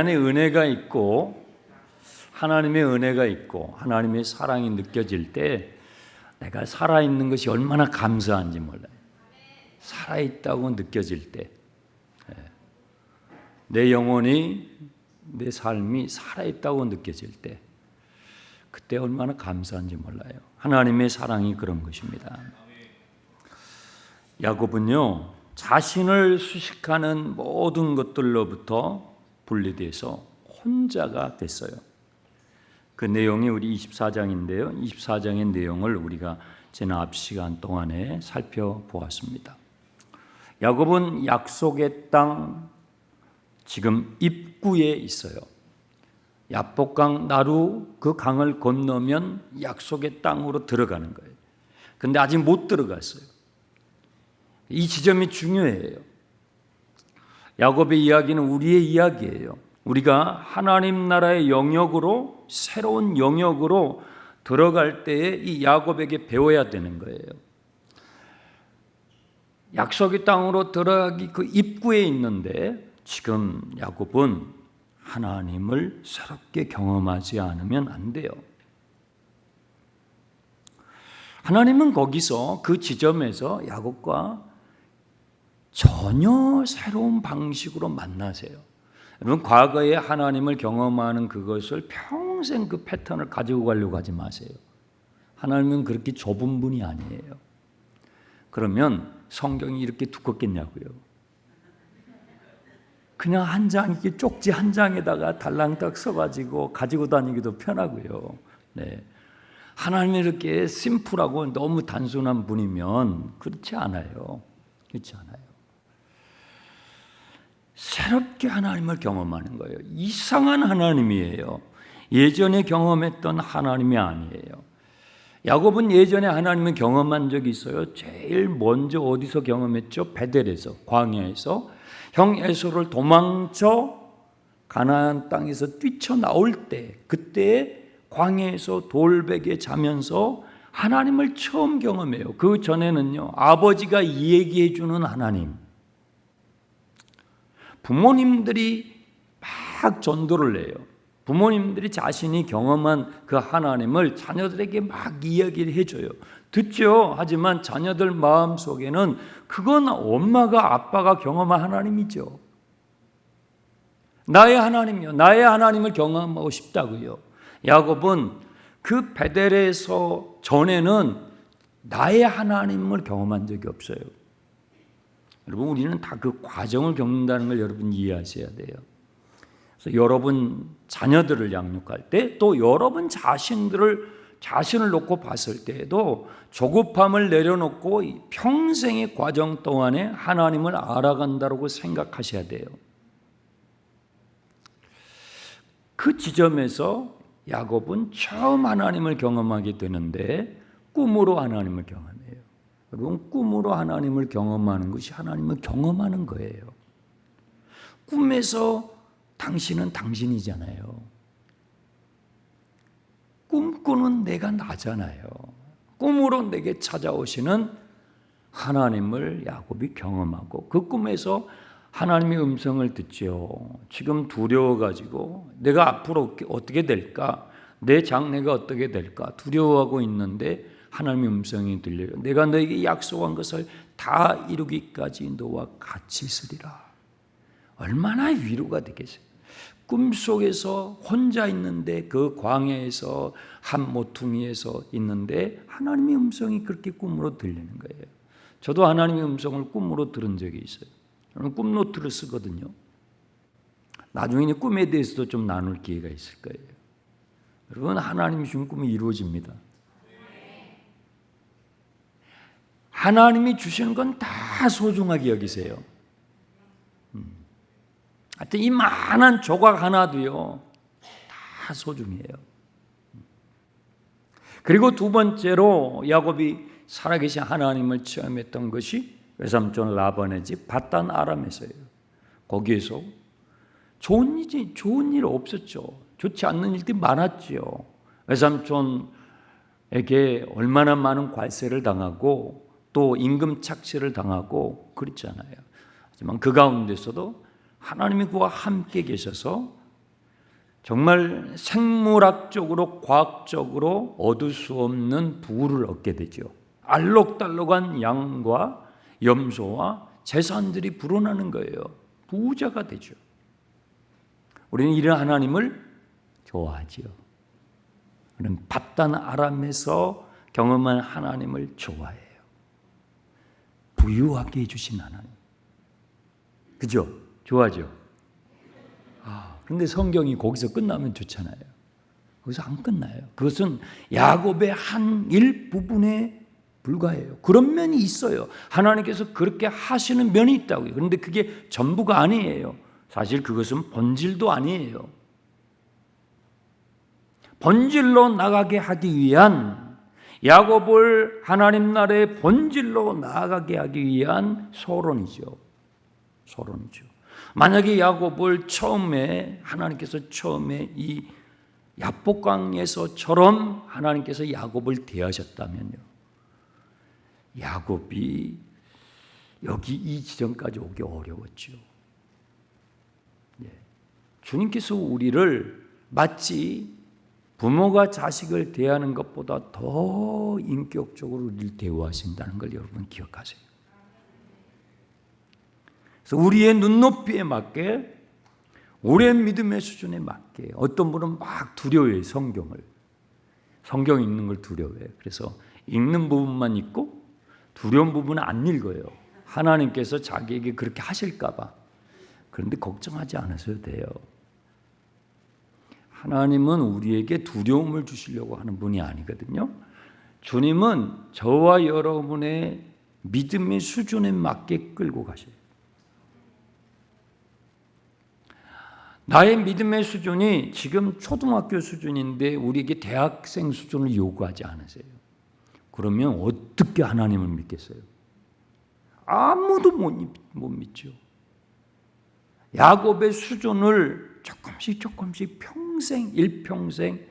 안에 은혜가 있고 하나님의 은혜가 있고 하나님의 사랑이 느껴질 때 내가 살아있는 것이 얼마나 감사한지 몰라요. 살아있다고 느껴질 때 내 영혼이 내 삶이 살아있다고 느껴질 때 그때 얼마나 감사한지 몰라요. 하나님의 사랑이 그런 것입니다. 야곱은요 자신을 수식하는 모든 것들로부터 분리돼서 혼자가 됐어요. 그 내용이 우리 24장인데요. 24장의 내용을 우리가 지난 앞 시간 동안에 살펴보았습니다. 야곱은 약속의 땅 지금 입구에 있어요. 야복강 나루 그 강을 건너면 약속의 땅으로 들어가는 거예요. 근데 아직 못 들어갔어요. 이 지점이 중요해요. 야곱의 이야기는 우리의 이야기예요. 우리가 하나님 나라의 영역으로 새로운 영역으로 들어갈 때에 이 야곱에게 배워야 되는 거예요. 약속의 땅으로 들어가기 그 입구에 있는데 지금 야곱은 하나님을 새롭게 경험하지 않으면 안 돼요. 하나님은 거기서 그 지점에서 야곱과 전혀 새로운 방식으로 만나세요. 여러분 과거에 하나님을 경험하는 그것을 평생 그 패턴을 가지고 가려고 하지 마세요. 하나님은 그렇게 좁은 분이 아니에요. 그러면 성경이 이렇게 두껍겠냐고요. 그냥 한 장, 이렇게 쪽지 한 장에다가 달랑딱 써가지고 가지고 다니기도 편하고요. 네. 하나님이 이렇게 심플하고 너무 단순한 분이면 그렇지 않아요. 그렇지 않아요. 새롭게 하나님을 경험하는 거예요. 이상한 하나님이에요. 예전에 경험했던 하나님이 아니에요. 야곱은 예전에 하나님을 경험한 적이 있어요. 제일 먼저 어디서 경험했죠? 베델에서, 광야에서. 형 에서를 도망쳐 가나안 땅에서 뛰쳐나올 때, 그때 광야에서 돌베개 자면서 하나님을 처음 경험해요. 그 전에는요, 아버지가 얘기해 주는 하나님, 부모님들이 막 전도를 해요. 부모님들이 자신이 경험한 그 하나님을 자녀들에게 막 이야기를 해줘요. 듣죠. 하지만 자녀들 마음속에는 그건 엄마가 아빠가 경험한 하나님이죠. 나의 하나님이요. 나의 하나님을 경험하고 싶다고요. 야곱은 그 베델에서 전에는 나의 하나님을 경험한 적이 없어요. 여러분 우리는 다 그 과정을 겪는다는 걸 여러분 이해하셔야 돼요. 그래서 여러분 자녀들을 양육할 때 또 여러분 자신을 놓고 봤을 때에도 조급함을 내려놓고 평생의 과정 동안에 하나님을 알아간다고 생각하셔야 돼요. 그 지점에서 야곱은 처음 하나님을 경험하게 되는데 꿈으로 하나님을 경험해요. 여러분 꿈으로 하나님을 경험하는 것이 하나님을 경험하는 거예요. 꿈에서 당신은 당신이잖아요. 꿈꾸는 내가 나잖아요. 꿈으로 내게 찾아오시는 하나님을 야곱이 경험하고 그 꿈에서 하나님의 음성을 듣죠. 지금 두려워가지고 내가 앞으로 어떻게 될까? 내 장래가 어떻게 될까? 두려워하고 있는데 하나님의 음성이 들려요. 내가 너에게 약속한 것을 다 이루기까지 너와 같이 있으리라. 얼마나 위로가 되겠어요. 꿈속에서 혼자 있는데 그 광야에서 한 모퉁이에서 있는데 하나님의 음성이 그렇게 꿈으로 들리는 거예요. 저도 하나님의 음성을 꿈으로 들은 적이 있어요. 저는 꿈 노트를 쓰거든요. 나중에 꿈에 대해서도 좀 나눌 기회가 있을 거예요. 여러분 하나님이 주신 꿈이 이루어집니다. 하나님이 주시는 건 다 소중하게 여기세요. 하여튼 이 많은 조각 하나도요 다 소중해요. 그리고 두 번째로 야곱이 살아계신 하나님을 체험했던 것이 외삼촌 라반의 집 밧단 아람에서예요. 거기에서 좋은 일 없었죠. 좋지 않는 일들이 많았죠. 외삼촌에게 얼마나 많은 관세를 당하고 또 임금 착취를 당하고 그랬잖아요. 하지만 그 가운데서도 하나님이 그와 함께 계셔서 정말 생물학적으로 과학적으로 얻을 수 없는 부를 얻게 되죠. 알록달록한 양과 염소와 재산들이 불어나는 거예요. 부자가 되죠. 우리는 이런 하나님을 좋아하지요. 우리는 바단 아람에서 경험한 하나님을 좋아해요. 부유하게 해주신 하나님. 그죠? 좋아하죠? 그런데 성경이 거기서 끝나면 좋잖아요. 거기서 안 끝나요. 그것은 야곱의 한 일부분에 불과해요. 그런 면이 있어요. 하나님께서 그렇게 하시는 면이 있다고요. 그런데 그게 전부가 아니에요. 사실 그것은 본질도 아니에요. 본질로 나가게 하기 위한, 야곱을 하나님 나라의 본질로 나아가게 하기 위한 소론이죠. 만약에 야곱을 하나님께서 처음에 이 야복강에서처럼 하나님께서 야곱을 대하셨다면요, 야곱이 여기 이 지점까지 오기 어려웠죠. 주님께서 우리를 마치 부모가 자식을 대하는 것보다 더 인격적으로 우리를 대우하신다는 걸 여러분 기억하세요. 그래서 우리의 눈높이에 맞게, 우리의 믿음의 수준에 맞게, 어떤 분은 막 두려워해요. 성경 읽는 걸 두려워해요. 그래서 읽는 부분만 읽고 두려운 부분은 안 읽어요. 하나님께서 자기에게 그렇게 하실까 봐. 그런데 걱정하지 않으셔도 돼요. 하나님은 우리에게 두려움을 주시려고 하는 분이 아니거든요. 주님은 저와 여러분의 믿음의 수준에 맞게 끌고 가셔요. 나의 믿음의 수준이 지금 초등학교 수준인데 우리에게 대학생 수준을 요구하지 않으세요. 그러면 어떻게 하나님을 믿겠어요? 아무도 못 믿죠. 야곱의 수준을 조금씩 일평생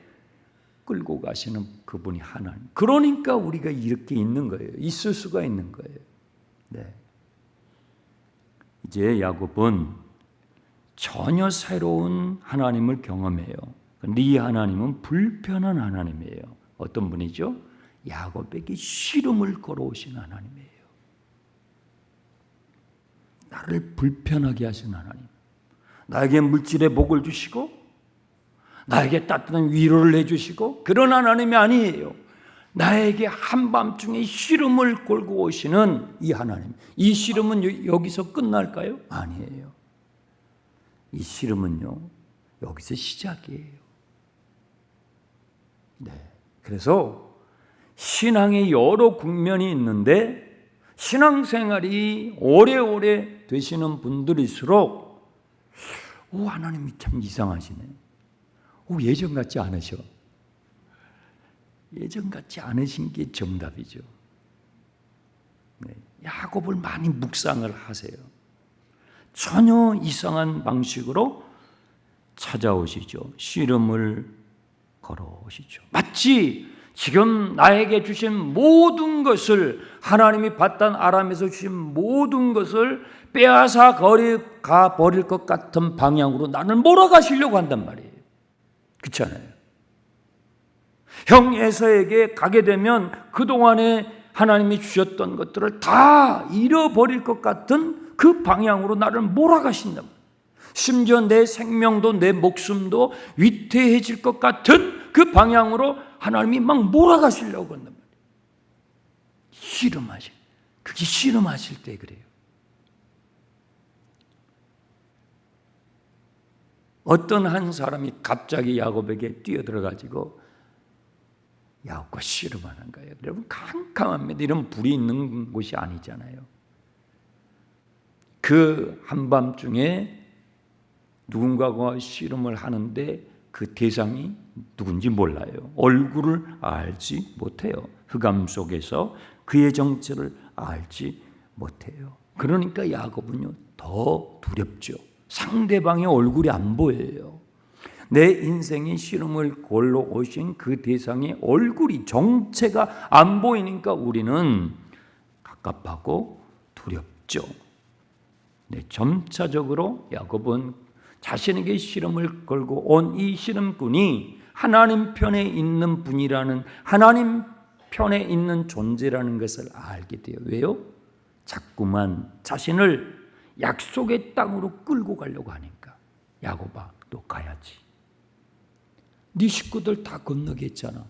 끌고 가시는 그분이 하나님. 그러니까 우리가 이렇게 있는 거예요. 있을 수가 있는 거예요. 네. 이제 야곱은 전혀 새로운 하나님을 경험해요. 그런데 이 하나님은 불편한 하나님이에요. 어떤 분이죠? 야곱에게 시름을 걸어오신 하나님이에요. 나를 불편하게 하신 하나님. 나에게 물질의 복을 주시고 나에게 따뜻한 위로를 해주시고 그런 하나님이 아니에요. 나에게 한밤중에 시름을 걸고 오시는 이 하나님. 이 시름은 여기서 끝날까요? 아니에요. 이 시름은요, 여기서 시작이에요. 네. 그래서 신앙의 여러 국면이 있는데 신앙생활이 오래오래 되시는 분들일수록 하나님이 참 이상하시네. 예전 같지 않으셔. 예전 같지 않으신 게 정답이죠. 네. 야곱을 많이 묵상을 하세요. 전혀 이상한 방식으로 찾아오시죠. 씨름을 걸어오시죠. 마치 지금 나에게 주신 모든 것을, 하나님이 바단 아람에서 주신 모든 것을 빼앗아 가 버릴 것 같은 방향으로 나를 몰아가시려고 한단 말이에요. 그렇지 않아요? 형 에서에게 가게 되면 그동안에 하나님이 주셨던 것들을 다 잃어버릴 것 같은 그 방향으로 나를 몰아가신다. 심지어 내 생명도 내 목숨도 위태해질 것 같은 그 방향으로 하나님이 막 몰아가시려고 한단 말이에요. 그게 씨름하실 때 그래요. 어떤 한 사람이 갑자기 야곱에게 뛰어들어가지고 야곱과 씨름하는 거예요. 여러분 캄캄합니다. 이런 불이 있는 곳이 아니잖아요. 그 한밤중에 누군가가 씨름을 하는데 그 대상이 누군지 몰라요. 얼굴을 알지 못해요. 흑암 속에서 그의 정체를 알지 못해요. 그러니까 야곱은요 더 두렵죠. 상대방의 얼굴이 안 보여요. 내 인생의 씨름을 걸러 오신 그 대상의 얼굴이, 정체가 안 보이니까 우리는 갑갑하고 두렵죠. 네, 점차적으로 야곱은 자신에게 시름을 걸고 온 이 시름꾼이 하나님 편에 있는 분이라는, 하나님 편에 있는 존재라는 것을 알게 돼요. 왜요? 자꾸만 자신을 약속의 땅으로 끌고 가려고 하니까. 야곱아, 너 가야지. 네 식구들 다 건너게 했잖아.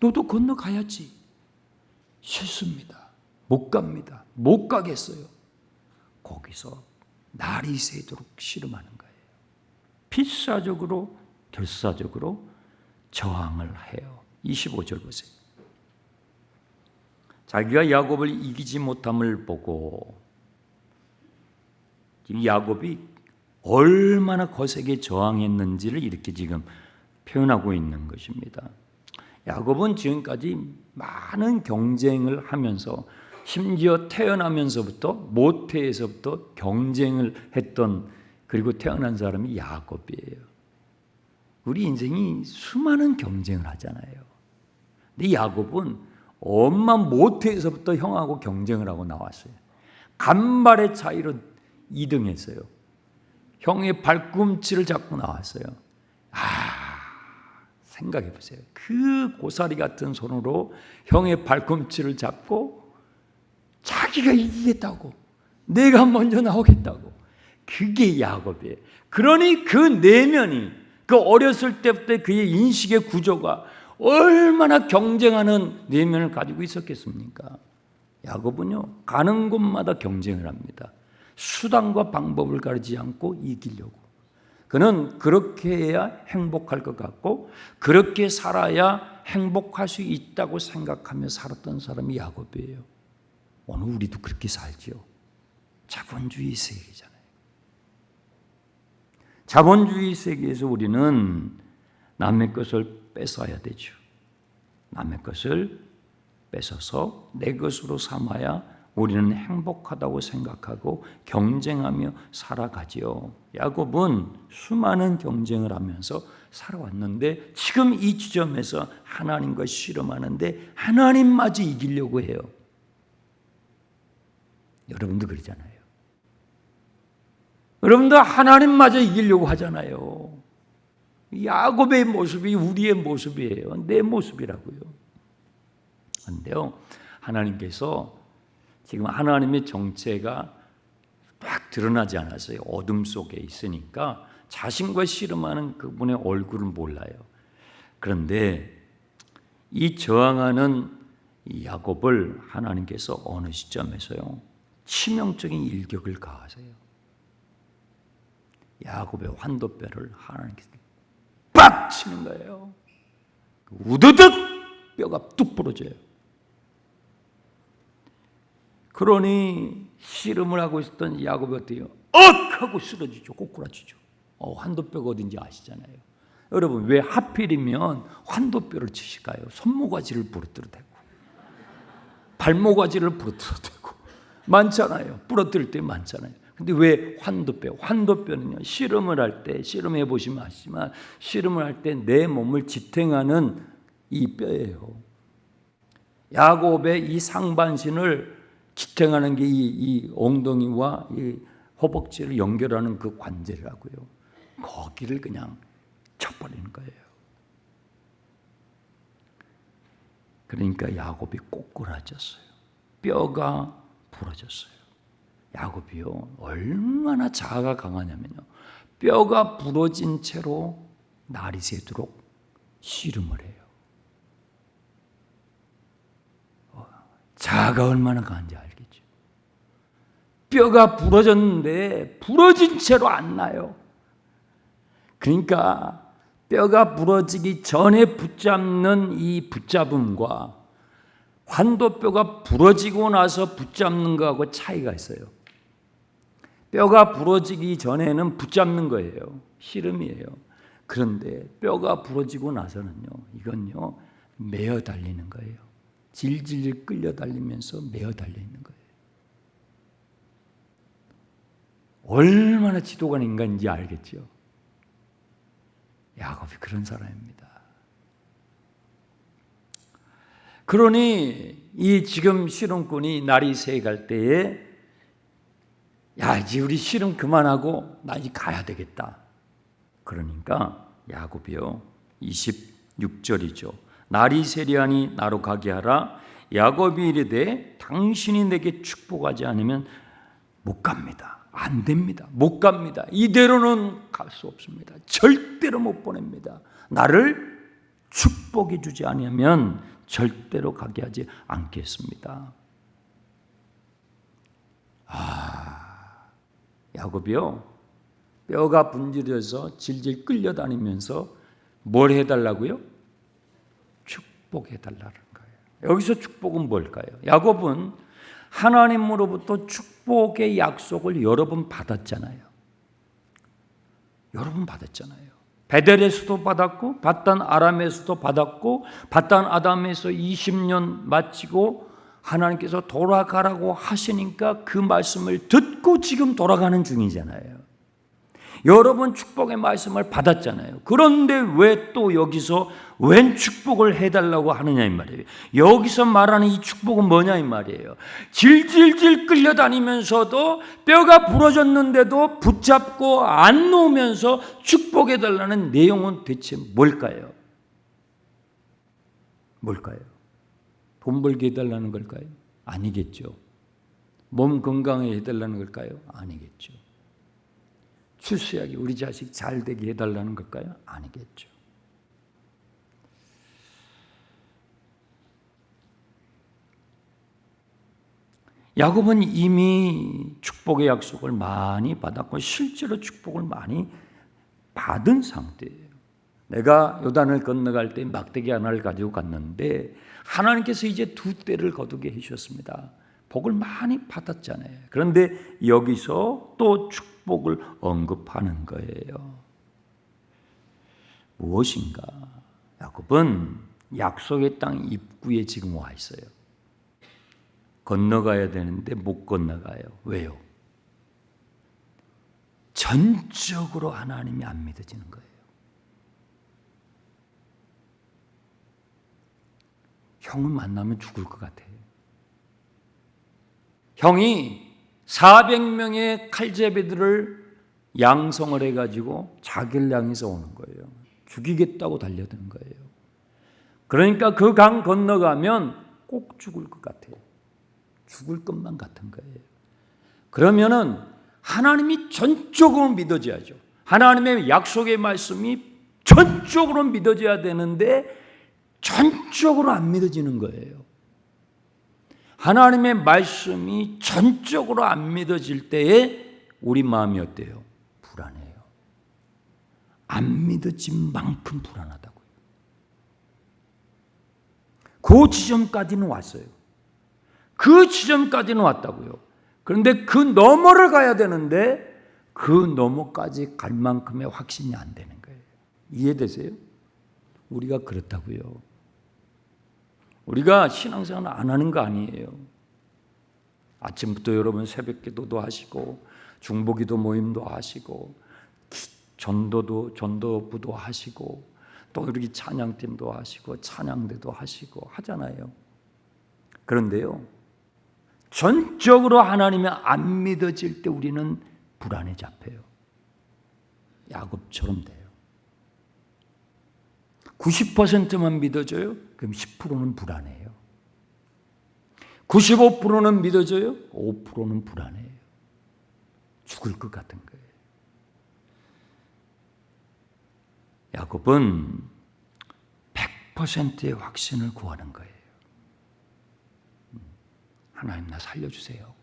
너도 건너가야지. 싫습니다. 못 갑니다. 못 가겠어요. 거기서 날이 새도록 씨름하는 거예요. 필사적으로 결사적으로 저항을 해요. 25절 보세요. 자기가 야곱을 이기지 못함을 보고, 야곱이 얼마나 거세게 저항했는지를 이렇게 지금 표현하고 있는 것입니다. 야곱은 지금까지 많은 경쟁을 하면서, 심지어 태어나면서부터 모태에서부터 경쟁을 했던, 그리고 태어난 사람이 야곱이에요. 우리 인생이 수많은 경쟁을 하잖아요. 근데 야곱은 엄마 모태에서부터 형하고 경쟁을 하고 나왔어요. 간발의 차이로 2등했어요. 형의 발꿈치를 잡고 나왔어요. 생각해 보세요. 그 고사리 같은 손으로 형의 발꿈치를 잡고 자기가 이기겠다고, 내가 먼저 나오겠다고. 그게 야곱이에요. 그러니 그 내면이, 그 어렸을 때부터 그의 인식의 구조가 얼마나 경쟁하는 내면을 가지고 있었겠습니까? 야곱은요, 가는 곳마다 경쟁을 합니다. 수단과 방법을 가리지 않고 이기려고. 그는 그렇게 해야 행복할 것 같고, 그렇게 살아야 행복할 수 있다고 생각하며 살았던 사람이 야곱이에요. 오늘 우리도 그렇게 살지요. 자본주의 세계잖아요. 자본주의 세계에서 우리는 남의 것을 뺏어야 되죠. 남의 것을 뺏어서 내 것으로 삼아야 우리는 행복하다고 생각하고 경쟁하며 살아가지요. 야곱은 수많은 경쟁을 하면서 살아왔는데, 지금 이 지점에서 하나님과 씨름하는데 하나님마저 이기려고 해요. 여러분도 그러잖아요. 여러분도 하나님마저 이기려고 하잖아요. 야곱의 모습이 우리의 모습이에요. 내 모습이라고요. 그런데요, 하나님께서 지금 하나님의 정체가 딱 드러나지 않았어요. 어둠 속에 있으니까 자신과 씨름하는 그분의 얼굴을 몰라요. 그런데 이 저항하는 이 야곱을 하나님께서 어느 시점에서요, 치명적인 일격을 가하세요. 야곱의 환도뼈를 하나님께서 빡 치는 거예요. 우드득 뼈가 뚝 부러져요. 그러니 씨름을 하고 있었던 야곱이 어때요? 억! 하고 쓰러지죠. 꼬꾸라지죠. 환도뼈가 어딘지 아시잖아요. 여러분, 왜 하필이면 환도뼈를 치실까요? 손모가지를 부러뜨려도 되고, 발모가지를 부러뜨려도 되고, 많잖아요. 부러뜨릴 때 많잖아요. 근데 왜 환도뼈? 환도뼈는요, 씨름을 할 때, 씨름해 보시면 아시지만, 씨름을 할 때 내 몸을 지탱하는 이 뼈예요. 야곱의 이 상반신을 지탱하는 게 이 엉덩이와 이 허벅지를 연결하는 그 관절이라고요. 거기를 그냥 쳐버리는 거예요. 그러니까 야곱이 꼬꾸라졌어요. 뼈가 부러졌어요. 야곱이요, 얼마나 자아가 강하냐면요, 뼈가 부러진 채로 날이 새도록 씨름을 해요. 자아가 얼마나 강한지 알겠죠. 뼈가 부러졌는데 부러진 채로 안 나요. 그러니까 뼈가 부러지기 전에 붙잡는 이 붙잡음과 환도뼈가 부러지고 나서 붙잡는 거하고 차이가 있어요. 뼈가 부러지기 전에는 붙잡는 거예요. 씨름이에요. 그런데 뼈가 부러지고 나서는요, 이건요, 매어 달리는 거예요. 질질 끌려 달리면서 매어 달려 있는 거예요. 얼마나 지도가 인간인지 알겠죠? 야곱이 그런 사람입니다. 그러니 이 지금 씨름꾼이 날이 새갈 때에, 야, 이제 우리 씨름 그만하고 나 이제 가야 되겠다. 그러니까 야곱이요 26절이죠. 날이 세리하니 나로 가게 하라. 야곱이 이르되 당신이 내게 축복하지 않으면 못 갑니다. 안 됩니다. 못 갑니다. 이대로는 갈 수 없습니다. 절대로 못 보냅니다. 나를 축복해 주지 않으면 절대로 가게 하지 않겠습니다. 야곱이요 뼈가 분질려서 질질 끌려다니면서 뭘 해달라고요? 축복해달라는 거예요. 여기서 축복은 뭘까요? 야곱은 하나님으로부터 축복의 약속을 여러 번 받았잖아요. 여러 번 받았잖아요. 베델에서도 받았고 바단 아람에서도 받았고 바단 아담에서 20년 마치고 하나님께서 돌아가라고 하시니까 그 말씀을 듣고 지금 돌아가는 중이잖아요. 여러 번 축복의 말씀을 받았잖아요. 그런데 왜 또 여기서 웬 축복을 해달라고 하느냐 이 말이에요. 여기서 말하는 이 축복은 뭐냐 이 말이에요. 질질질 끌려다니면서도 뼈가 부러졌는데도 붙잡고 안 놓으면서 축복해달라는 내용은 대체 뭘까요? 뭘까요? 돈 벌게 해달라는 걸까요? 아니겠죠. 몸 건강하게 해달라는 걸까요? 아니겠죠. 출세하게 우리 자식 잘 되게 해달라는 걸까요? 아니겠죠. 야곱은 이미 축복의 약속을 많이 받았고 실제로 축복을 많이 받은 상태예요. 내가 요단을 건너갈 때 막대기 하나를 가지고 갔는데 하나님께서 이제 2대를 거두게 해주셨습니다. 복을 많이 받았잖아요. 그런데 여기서 또 축복을 언급하는 거예요. 무엇인가? 야곱은 약속의 땅 입구에 지금 와 있어요. 건너가야 되는데 못 건너가요. 왜요? 전적으로 하나님이 안 믿어지는 거예요. 형을 만나면 죽을 것 같아요. 형이 400명의 칼제비들을 양성을 해가지고 자기를 향해서 오는 거예요. 죽이겠다고 달려드는 거예요. 그러니까 그 강 건너가면 꼭 죽을 것 같아요. 죽을 것만 같은 거예요. 그러면은 하나님이 전적으로 믿어져야죠. 하나님의 약속의 말씀이 전적으로 믿어져야 되는데 전적으로 안 믿어지는 거예요. 하나님의 말씀이 전적으로 안 믿어질 때에 우리 마음이 어때요? 불안해요. 안 믿어진 만큼 불안하다고요. 그 지점까지는 왔어요. 그 지점까지는 왔다고요. 그런데 그 너머를 가야 되는데 그 너머까지 갈 만큼의 확신이 안 되는 거예요. 이해되세요? 우리가 그렇다고요. 우리가 신앙생활 안 하는 거 아니에요. 아침부터 여러분 새벽기도도 하시고 중보기도 모임도 하시고 전도부도 하시고 또 이렇게 찬양팀도 하시고 찬양대도 하시고 하잖아요. 그런데요, 전적으로 하나님이 안 믿어질 때 우리는 불안에 잡혀요. 야곱처럼 돼요. 90%만 믿어져요? 그럼 10%는 불안해요. 95%는 믿어져요? 5%는 불안해요. 죽을 것 같은 거예요. 야곱은 100%의 확신을 구하는 거예요. 하나님 나 살려주세요.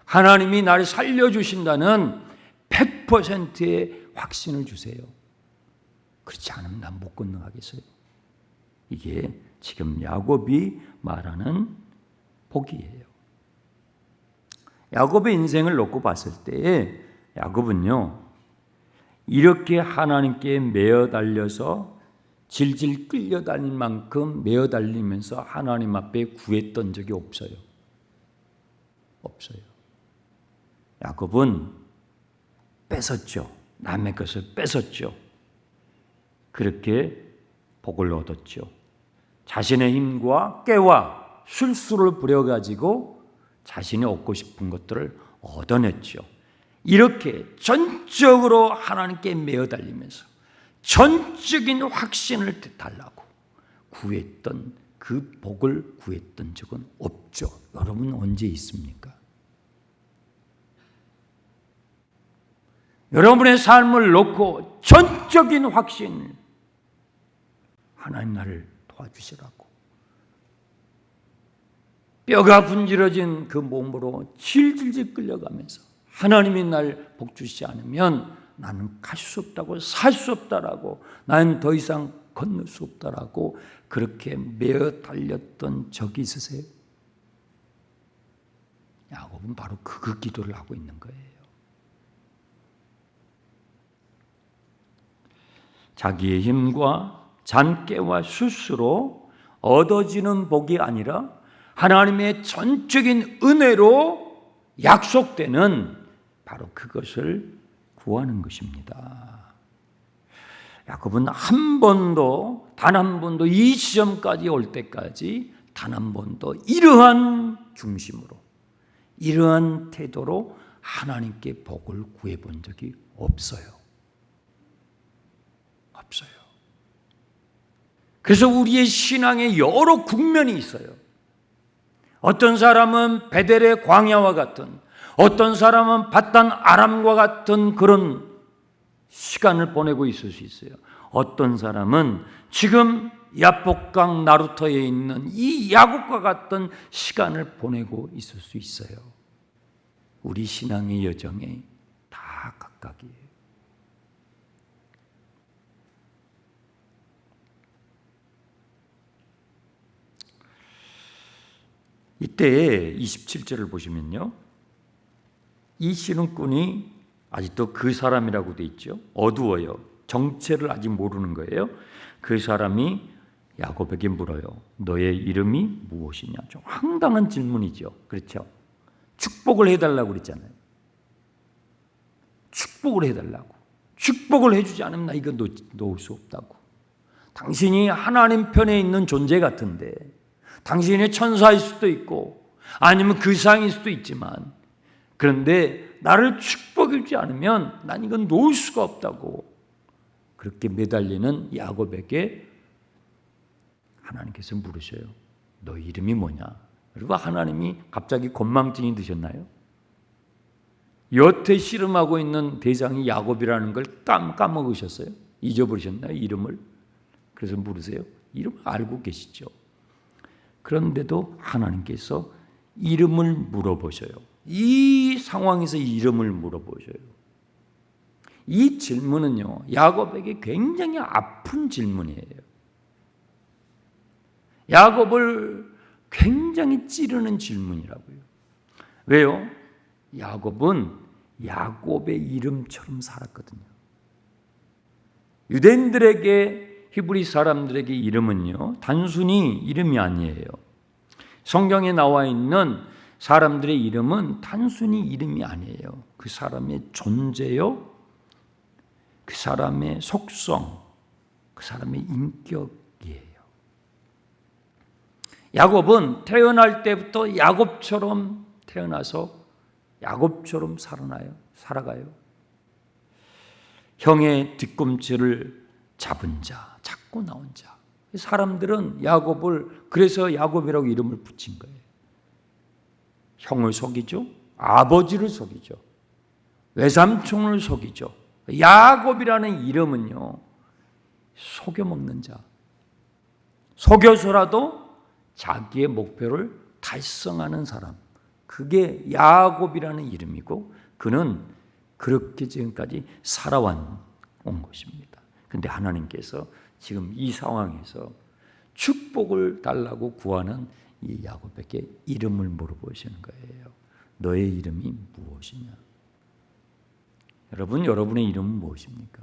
하나님이 나를 살려주신다는 100%의 확신을 주세요. 그렇지 않으면 난 못 건너가겠어요. 이게 지금 야곱이 말하는 복이에요. 야곱의 인생을 놓고 봤을 때에 야곱은요, 이렇게 하나님께 매어 달려서 질질 끌려다닐 만큼 매어 달리면서 하나님 앞에 구했던 적이 없어요. 없어요. 야곱은 뺏었죠. 남의 것을 뺏었죠. 그렇게 복을 얻었죠. 자신의 힘과 깨와 술수를 부려가지고 자신이 얻고 싶은 것들을 얻어냈죠. 이렇게 전적으로 하나님께 매어 달리면서 전적인 확신을 달라고 구했던 그 복을 구했던 적은 없죠. 여러분 언제 있습니까? 여러분의 삶을 놓고 전적인 확신, 하나님 나를 도와주시라고 뼈가 분질러진 그 몸으로 질질질 끌려가면서 하나님이 날 복주시지 않으면 나는 갈 수 없다고, 살 수 없다라고, 나는 더 이상 건널 수 없다라고 그렇게 매어 달렸던 적이 있으세요? 야곱은 바로 그 기도를 하고 있는 거예요. 자기의 힘과 잔꾀와 수수로 얻어지는 복이 아니라 하나님의 전적인 은혜로 약속되는 바로 그것을 구하는 것입니다. 야곱은 한 번도, 단 한 번도 이 지점까지 올 때까지 단 한 번도 이러한 중심으로, 이러한 태도로 하나님께 복을 구해본 적이 없어요. 없어요. 그래서 우리의 신앙에 여러 국면이 있어요. 어떤 사람은 베델의 광야와 같은, 어떤 사람은 바단 아람과 같은 그런 시간을 보내고 있을 수 있어요. 어떤 사람은 지금 야복강 나루터에 있는 이 야곱과 같은 시간을 보내고 있을 수 있어요. 우리 신앙의 여정에 다 각각이에요. 이때 27절을 보시면요, 이 씨름꾼이 아직도 그 사람이라고 돼 있죠. 어두워요. 정체를 아직 모르는 거예요. 그 사람이 야곱에게 물어요. 너의 이름이 무엇이냐? 좀 황당한 질문이죠. 그렇죠? 축복을 해달라고 그랬잖아요. 축복을 해달라고. 축복을 해주지 않으면 나 이거 놓을 수 없다고. 당신이 하나님 편에 있는 존재 같은데, 당신이 천사일 수도 있고 아니면 그 이상일 수도 있지만, 그런데 나를 축복해 주지 않으면 난 이건 놓을 수가 없다고 그렇게 매달리는 야곱에게 하나님께서 물으셔요. 너 이름이 뭐냐? 그리고 하나님이 갑자기 건망증이 드셨나요? 여태 씨름하고 있는 대장이 야곱이라는 걸 까먹으셨어요? 잊어버리셨나요? 이름을? 그래서 물으세요. 이름 알고 계시죠? 그런데도 하나님께서 이름을 물어보셔요. 이 상황에서 이름을 물어보셔요. 이 질문은요, 야곱에게 굉장히 아픈 질문이에요. 야곱을 굉장히 찌르는 질문이라고요. 왜요? 야곱은 야곱의 이름처럼 살았거든요. 유대인들에게, 히브리 사람들에게 이름은요, 단순히 이름이 아니에요. 성경에 나와 있는 사람들의 이름은 단순히 이름이 아니에요. 그 사람의 존재요, 그 사람의 속성, 그 사람의 인격이에요. 야곱은 태어날 때부터 야곱처럼 태어나서 야곱처럼 살아가요. 형의 뒤꿈치를 잡은 자, 잡고 나온 자. 사람들은 야곱을 그래서 야곱이라고 이름을 붙인 거예요. 형을 속이죠. 아버지를 속이죠. 외삼촌을 속이죠. 야곱이라는 이름은요, 속여먹는 자. 속여서라도 자기의 목표를 달성하는 사람. 그게 야곱이라는 이름이고, 그는 그렇게 지금까지 살아온 것입니다. 그런데 하나님께서 지금 이 상황에서 축복을 달라고 구하는 이 야곱에게 이름을 물어보시는 거예요. 너의 이름이 무엇이냐? 여러분, 여러분의 이름은 무엇입니까?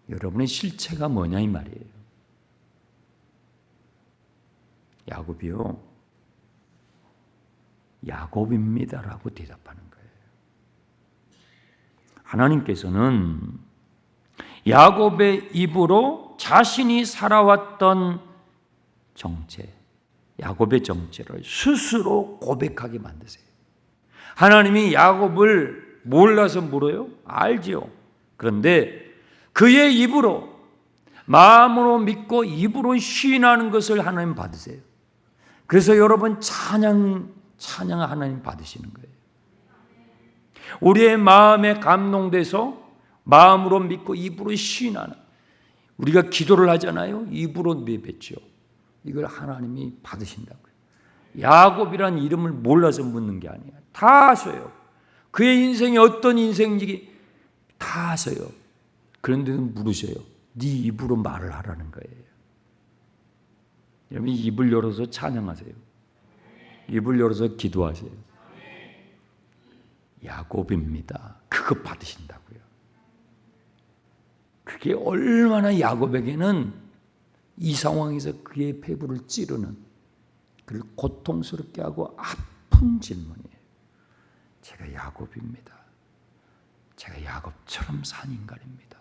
여러분의 실체가 뭐냐 이 말이에요. 야곱이요, 야곱입니다라고 대답하는 거예요. 하나님께서는 야곱의 입으로 자신이 살아왔던 정체, 야곱의 정체를 스스로 고백하게 만드세요. 하나님이 야곱을 몰라서 물어요? 알지요. 그런데 그의 입으로 마음으로 믿고 입으로 시인하는 것을 하나님 받으세요. 그래서 여러분 찬양 하나님 받으시는 거예요. 우리의 마음에 감동돼서 마음으로 믿고 입으로 시인하는, 우리가 기도를 하잖아요. 입으로 내뱉죠. 이걸 하나님이 받으신다고요. 야곱이란 이름을 몰라서 묻는 게 아니에요. 다 아셔요. 그의 인생이 어떤 인생인지 다 아셔요. 그런데도 물으셔요. 네 입으로 말을 하라는 거예요. 여러분 입을 열어서 찬양하세요. 입을 열어서 기도하세요. 야곱입니다. 그거 받으신다고요. 그게 얼마나 야곱에게는 이 상황에서 그의 폐부를 찌르는, 그를 고통스럽게 하고 아픈 질문이에요. 제가 야곱입니다. 제가 야곱처럼 산 인간입니다.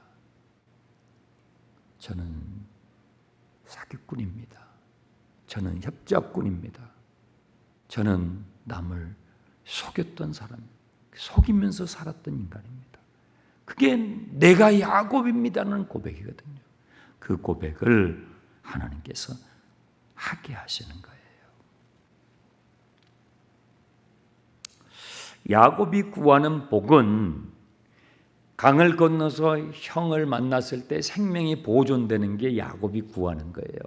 저는 사기꾼입니다. 저는 협작꾼입니다. 저는 남을 속였던 사람입니다. 속이면서 살았던 인간입니다. 그게 내가 야곱입니다는 고백이거든요. 그 고백을 하나님께서 하게 하시는 거예요. 야곱이 구하는 복은 강을 건너서 형을 만났을 때 생명이 보존되는 게 야곱이 구하는 거예요.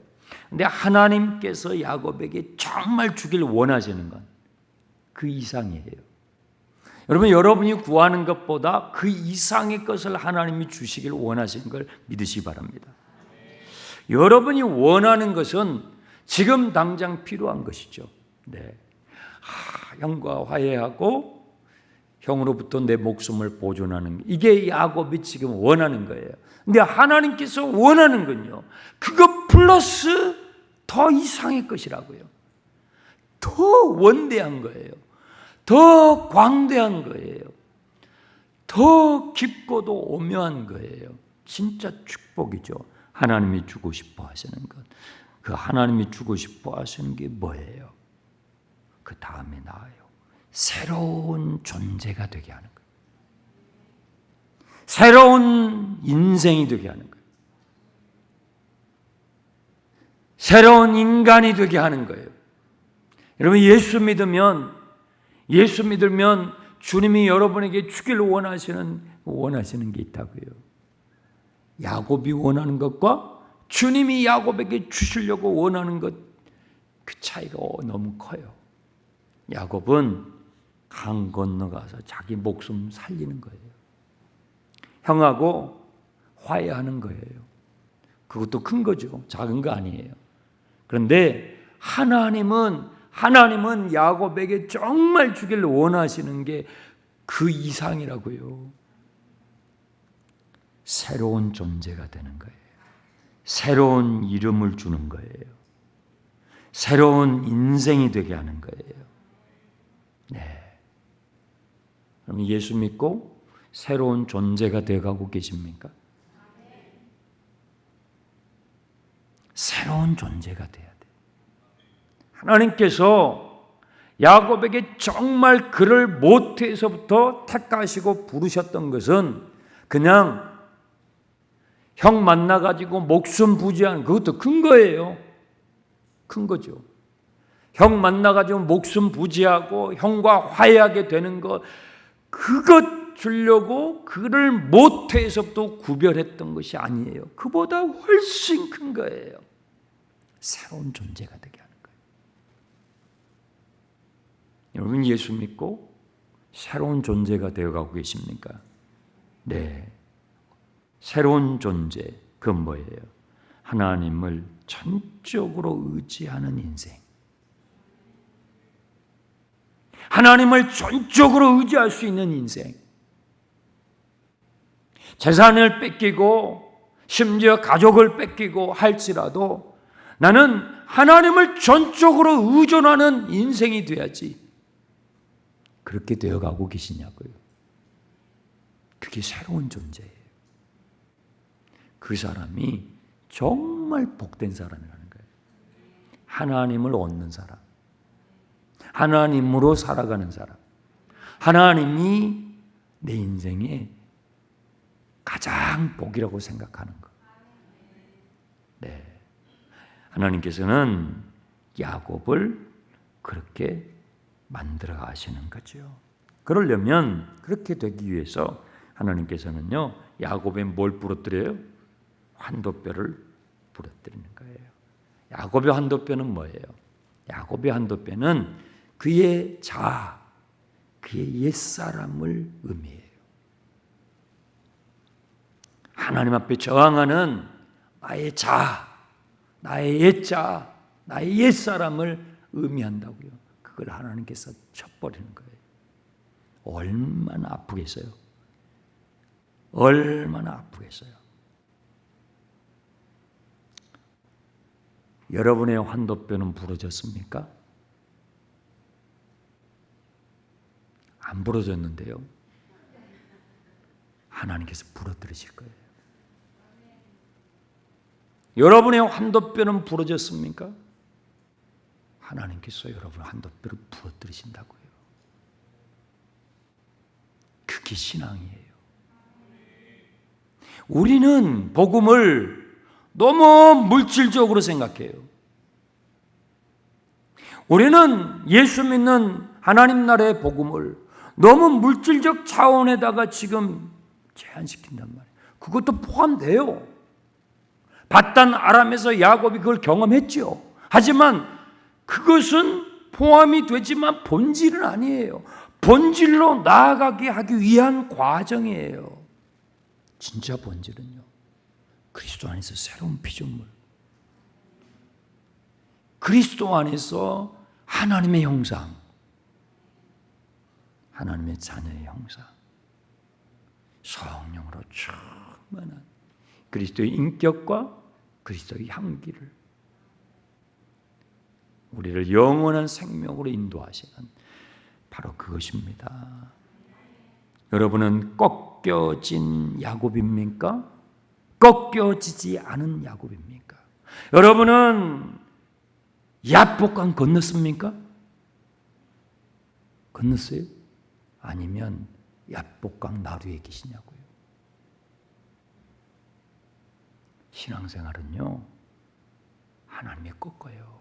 근데 하나님께서 야곱에게 정말 주길 원하시는 건 그 이상이에요. 여러분, 여러분이 구하는 것보다 그 이상의 것을 하나님이 주시길 원하시는 걸 믿으시기 바랍니다. 여러분이 원하는 것은 지금 당장 필요한 것이죠. 네. 형과 화해하고 형으로부터 내 목숨을 보존하는, 이게 야곱이 지금 원하는 거예요. 근데 하나님께서 원하는 건요, 그거 플러스 더 이상의 것이라고요. 더 원대한 거예요. 더 광대한 거예요. 더 깊고도 오묘한 거예요. 진짜 축복이죠. 하나님이 주고 싶어 하시는 것. 그 하나님이 주고 싶어 하시는 게 뭐예요? 그 다음에 나아요. 새로운 존재가 되게 하는 거예요. 새로운 인생이 되게 하는 거예요. 새로운 인간이 되게 하는 거예요. 여러분, 예수 믿으면 주님이 여러분에게 주길 원하시는 게 있다고요. 야곱이 원하는 것과 주님이 야곱에게 주시려고 원하는 것, 그 차이가 너무 커요. 야곱은 강 건너가서 자기 목숨 살리는 거예요. 형하고 화해하는 거예요. 그것도 큰 거죠. 작은 거 아니에요. 그런데 하나님은 야곱에게 정말 주길 원하시는 게 그 이상이라고요. 새로운 존재가 되는 거예요. 새로운 이름을 주는 거예요. 새로운 인생이 되게 하는 거예요. 네. 그럼 예수 믿고 새로운 존재가 되어가고 계십니까? 새로운 존재가 돼야 돼요. 하나님께서 야곱에게 정말 그를 모태에서부터 택하시고 부르셨던 것은 그냥 형 만나가지고 목숨 부지하는, 그것도 큰 거예요. 큰 거죠. 형 만나가지고 목숨 부지하고 형과 화해하게 되는 것, 그것 주려고 그를 모태에서부터 구별했던 것이 아니에요. 그보다 훨씬 큰 거예요. 새로운 존재가 되게 하는 거예요. 여러분, 예수 믿고 새로운 존재가 되어가고 계십니까? 네. 새로운 존재, 그건 뭐예요? 하나님을 전적으로 의지하는 인생. 하나님을 전적으로 의지할 수 있는 인생. 재산을 뺏기고 심지어 가족을 뺏기고 할지라도 나는 하나님을 전적으로 의존하는 인생이 돼야지. 그렇게 되어가고 계시냐고요. 그게 새로운 존재예요. 그 사람이 정말 복된 사람이라는 거예요. 하나님을 얻는 사람, 하나님으로 살아가는 사람, 하나님이 내 인생의 가장 복이라고 생각하는 것. 네. 하나님께서는 야곱을 그렇게 만들어 가시는 거죠. 그러려면 그렇게 되기 위해서 하나님께서는요, 야곱에 뭘 부러뜨려요? 환도뼈를 부러뜨리는 거예요. 야곱의 환도뼈는 뭐예요? 야곱의 환도뼈는 그의 자아, 그의 옛사람을 의미해요. 하나님 앞에 저항하는 나의 자아, 나의 옛자아, 나의 옛사람을 의미한다고요. 그걸 하나님께서 쳐버리는 거예요. 얼마나 아프겠어요? 얼마나 아프겠어요? 여러분의 환도뼈는 부러졌습니까? 안 부러졌는데요. 하나님께서 부러뜨리실 거예요. 여러분의 환도뼈는 부러졌습니까? 하나님께서 여러분의 환도뼈를 부러뜨리신다고요. 그게 신앙이에요. 우리는 복음을 너무 물질적으로 생각해요. 우리는 예수 믿는 하나님 나라의 복음을 너무 물질적 차원에다가 지금 제한시킨단 말이에요. 그것도 포함돼요. 바단 아람에서 야곱이 그걸 경험했죠. 하지만 그것은 포함이 되지만 본질은 아니에요. 본질로 나아가게 하기 위한 과정이에요. 진짜 본질은요, 그리스도 안에서 새로운 피조물, 그리스도 안에서 하나님의 형상, 하나님의 자녀의 형상, 성령으로 충만한 그리스도의 인격과 그리스도의 향기를 우리를 영원한 생명으로 인도하시는 바로 그것입니다. 여러분은 꺾여진 야곱입니까? 꺾여지지 않은 야곱입니까? 여러분은 야복강 건넜습니까? 건넜어요? 아니면 야복강 나루에 계시냐고요? 신앙생활은요, 하나님이 꺾어요.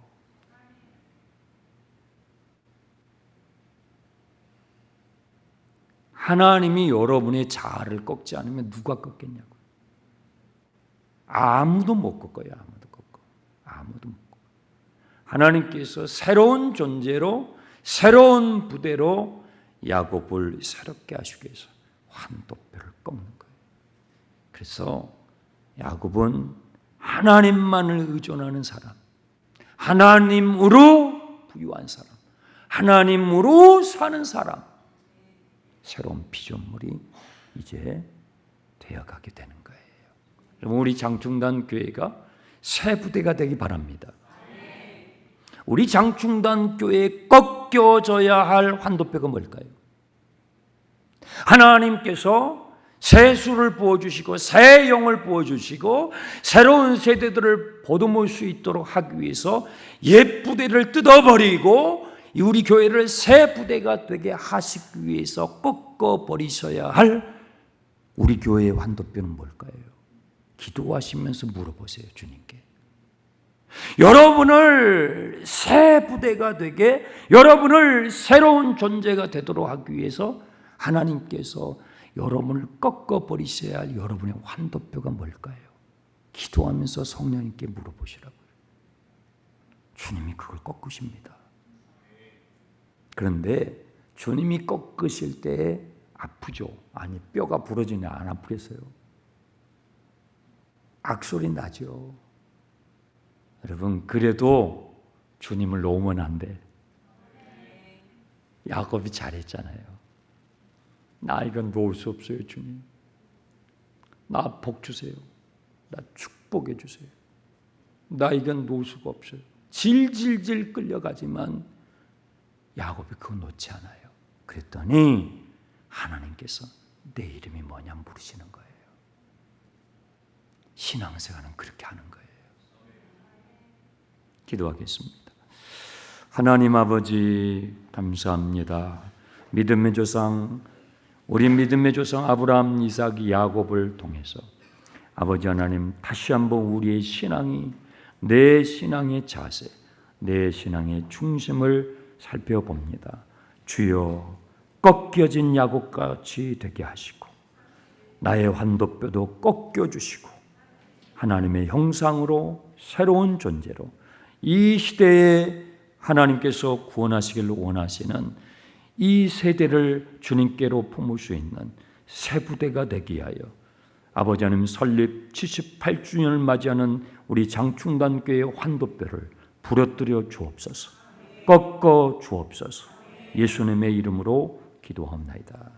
하나님이 여러분의 자아를 꺾지 않으면 누가 꺾겠냐고요? 아무도 못 꺾어요. 아무도 못 꺾어요. 하나님께서 새로운 존재로, 새로운 부대로 야곱을 새롭게 하시기 위해서 환도뼈를 꺾는 거예요. 그래서 야곱은 하나님만을 의존하는 사람, 하나님으로 부유한 사람, 하나님으로 사는 사람, 새로운 피조물이 이제 되어가게 되는 거예요. 그럼 우리 장충단 교회가 새 부대가 되기 바랍니다. 우리 장충단 교회에 꺾여져야 할 환도뼈가 뭘까요? 하나님께서 새 수를 부어주시고 새 영을 부어주시고 새로운 세대들을 보듬을 수 있도록 하기 위해서 옛 부대를 뜯어버리고 우리 교회를 새 부대가 되게 하시기 위해서 꺾어버리셔야 할 우리 교회의 환도뼈는 뭘까요? 기도하시면서 물어보세요, 주님께. 여러분을 새 부대가 되게, 여러분을 새로운 존재가 되도록 하기 위해서 하나님께서 여러분을 꺾어버리셔야 할 여러분의 환도뼈가 뭘까요? 기도하면서 성령님께 물어보시라고요. 주님이 그걸 꺾으십니다. 그런데 주님이 꺾으실 때 아프죠? 아니, 뼈가 부러지냐? 안 아프겠어요? 악소리 나죠? 여러분, 그래도 주님을 놓으면 안 돼. 야곱이 잘했잖아요. 나 이건 놓을 수 없어요, 주님. 나 복 주세요. 나 축복해 주세요. 나 이건 놓을 수가 없어요. 질질질 끌려가지만 야곱이 그거 놓지 않아요. 그랬더니 하나님께서 내 이름이 뭐냐 물으시는 거예요. 신앙생활은 그렇게 하는 거예요. 기도하겠습니다. 하나님 아버지, 감사합니다. 믿음의 조상, 우리 믿음의 조상 아브라함, 이삭, 야곱을 통해서 아버지 하나님, 다시 한번 우리의 신앙이, 내 신앙의 자세, 내 신앙의 중심을 살펴봅니다. 주여, 꺾여진 야곱같이 되게 하시고 나의 환도뼈도 꺾여주시고 하나님의 형상으로 새로운 존재로 이 시대에 하나님께서 구원하시기를 원하시는 이 세대를 주님께로 품을 수 있는 새 부대가 되게 하여 아버지 하나님, 설립 78주년을 맞이하는 우리 장충단교회의 환도뼈를 부러뜨려 주옵소서. 꺾어 주옵소서. 예수님의 이름으로 기도합니다.